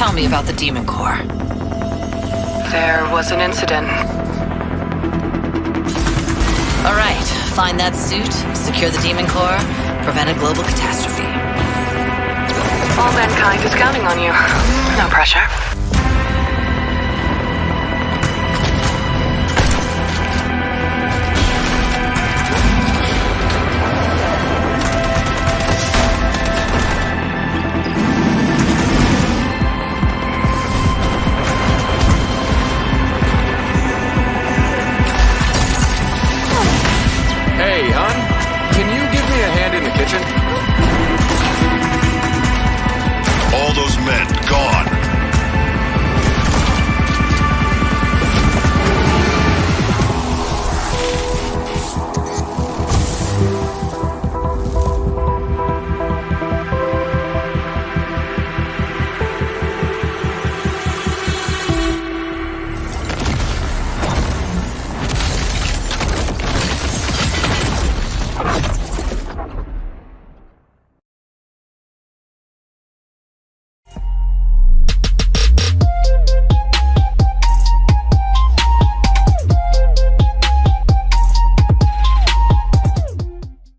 Tell me about the Demon Core. There was an incident. All right, find that suit, secure the Demon Core, prevent a global catastrophe. All mankind is counting on you. No pressure.